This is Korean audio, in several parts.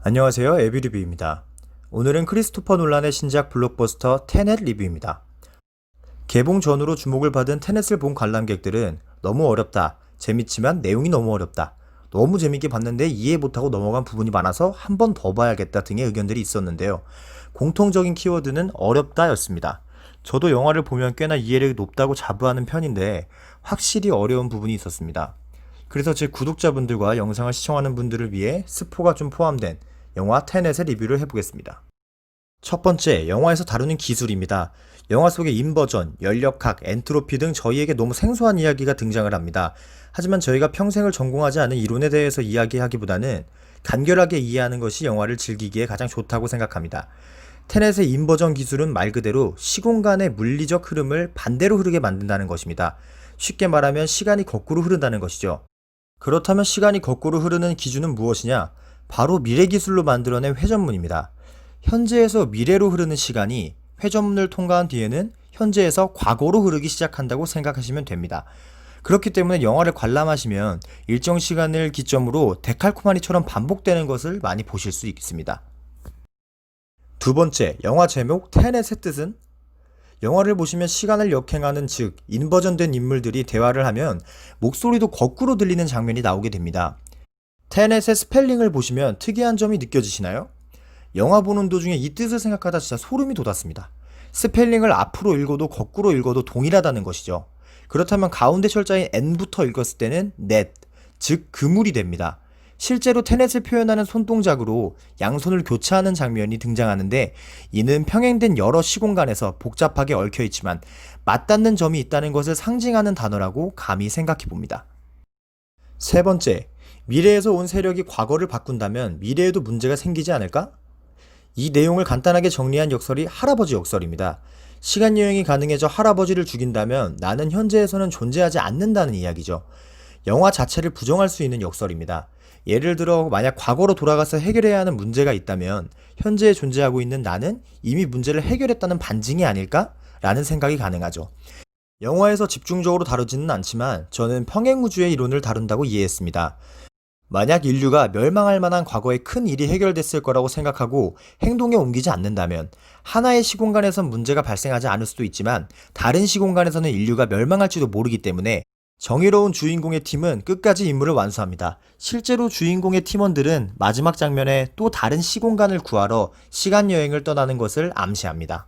안녕하세요. 에비리뷰입니다. 오늘은 크리스토퍼 놀란의 신작 블록버스터 테넷 리뷰입니다. 개봉 전후로 주목을 받은 테넷을 본 관람객들은 너무 어렵다, 재밌지만 내용이 너무 어렵다, 너무 재밌게 봤는데 이해 못하고 넘어간 부분이 많아서 한 번 더 봐야겠다 등의 의견들이 있었는데요. 공통적인 키워드는 어렵다 였습니다. 저도 영화를 보면 꽤나 이해력이 높다고 자부하는 편인데 확실히 어려운 부분이 있었습니다. 그래서 제 구독자분들과 영상을 시청하는 분들을 위해 스포가 좀 포함된 영화 테넷의 리뷰를 해보겠습니다. 첫 번째, 영화에서 다루는 기술입니다. 영화 속에 인버전, 연력학, 엔트로피 등 저희에게 너무 생소한 이야기가 등장을 합니다. 하지만 저희가 평생을 전공하지 않은 이론에 대해서 이야기하기보다는 간결하게 이해하는 것이 영화를 즐기기에 가장 좋다고 생각합니다. 테넷의 인버전 기술은 말 그대로 시공간의 물리적 흐름을 반대로 흐르게 만든다는 것입니다. 쉽게 말하면 시간이 거꾸로 흐른다는 것이죠. 그렇다면 시간이 거꾸로 흐르는 기준은 무엇이냐? 바로 미래 기술로 만들어낸 회전문입니다. 현재에서 미래로 흐르는 시간이 회전문을 통과한 뒤에는 현재에서 과거로 흐르기 시작한다고 생각하시면 됩니다. 그렇기 때문에 영화를 관람하시면 일정 시간을 기점으로 데칼코마니처럼 반복되는 것을 많이 보실 수 있습니다. 두 번째, 영화 제목 테넷의 뜻은? 영화를 보시면 시간을 역행하는 즉 인버전된 인물들이 대화를 하면 목소리도 거꾸로 들리는 장면이 나오게 됩니다. 테넷의 스펠링을 보시면 특이한 점이 느껴지시나요? 영화 보는 도중에 이 뜻을 생각하다 진짜 소름이 돋았습니다. 스펠링을 앞으로 읽어도 거꾸로 읽어도 동일하다는 것이죠. 그렇다면 가운데 철자인 N부터 읽었을 때는 net, 즉 그물이 됩니다. 실제로 테넷을 표현하는 손동작으로 양손을 교차하는 장면이 등장하는데 이는 평행된 여러 시공간에서 복잡하게 얽혀있지만 맞닿는 점이 있다는 것을 상징하는 단어라고 감히 생각해봅니다. 세 번째, 미래에서 온 세력이 과거를 바꾼다면 미래에도 문제가 생기지 않을까? 이 내용을 간단하게 정리한 역설이 할아버지 역설입니다. 시간 여행이 가능해져 할아버지를 죽인다면 나는 현재에서는 존재하지 않는다는 이야기죠. 영화 자체를 부정할 수 있는 역설입니다. 예를 들어 만약 과거로 돌아가서 해결해야 하는 문제가 있다면 현재에 존재하고 있는 나는 이미 문제를 해결했다는 반증이 아닐까? 라는 생각이 가능하죠. 영화에서 집중적으로 다루지는 않지만 저는 평행우주의 이론을 다룬다고 이해했습니다. 만약 인류가 멸망할 만한 과거에 큰 일이 해결됐을 거라고 생각하고 행동에 옮기지 않는다면 하나의 시공간에선 문제가 발생하지 않을 수도 있지만 다른 시공간에서는 인류가 멸망할지도 모르기 때문에 정의로운 주인공의 팀은 끝까지 임무를 완수합니다. 실제로 주인공의 팀원들은 마지막 장면에 또 다른 시공간을 구하러 시간여행을 떠나는 것을 암시합니다.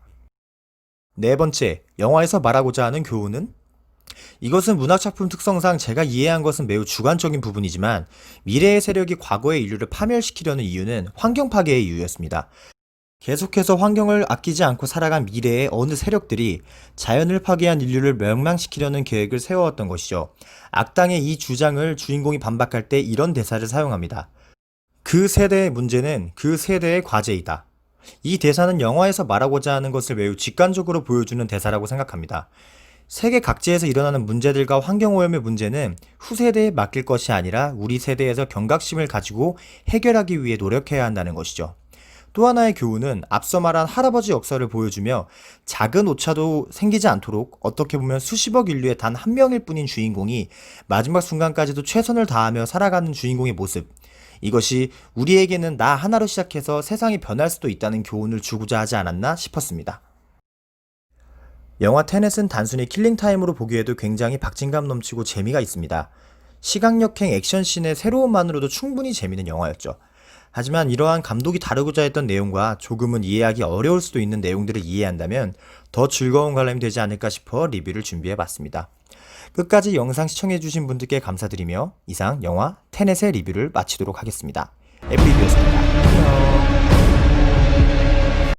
네 번째, 영화에서 말하고자 하는 교훈은? 이것은 문학작품 특성상 제가 이해한 것은 매우 주관적인 부분이지만 미래의 세력이 과거의 인류를 파멸시키려는 이유는 환경 파괴의 이유였습니다. 계속해서 환경을 아끼지 않고 살아간 미래의 어느 세력들이 자연을 파괴한 인류를 멸망시키려는 계획을 세워왔던 것이죠. 악당의 이 주장을 주인공이 반박할 때 이런 대사를 사용합니다. 그 세대의 문제는 그 세대의 과제이다. 이 대사는 영화에서 말하고자 하는 것을 매우 직관적으로 보여주는 대사라고 생각합니다. 세계 각지에서 일어나는 문제들과 환경오염의 문제는 후세대에 맡길 것이 아니라 우리 세대에서 경각심을 가지고 해결하기 위해 노력해야 한다는 것이죠. 또 하나의 교훈은 앞서 말한 할아버지 역설을 보여주며 작은 오차도 생기지 않도록 어떻게 보면 수십억 인류의 단 한 명일 뿐인 주인공이 마지막 순간까지도 최선을 다하며 살아가는 주인공의 모습, 이것이 우리에게는 나 하나로 시작해서 세상이 변할 수도 있다는 교훈을 주고자 하지 않았나 싶었습니다. 영화 테넷은 단순히 킬링타임으로 보기에도 굉장히 박진감 넘치고 재미가 있습니다. 시각역행 액션씬의 새로움만으로도 충분히 재미있는 영화였죠. 하지만 이러한 감독이 다루고자 했던 내용과 조금은 이해하기 어려울 수도 있는 내용들을 이해한다면 더 즐거운 관람이 되지 않을까 싶어 리뷰를 준비해봤습니다. 끝까지 영상 시청해주신 분들께 감사드리며 이상 영화 테넷의 리뷰를 마치도록 하겠습니다. 에브리뷰였습니다. 안녕.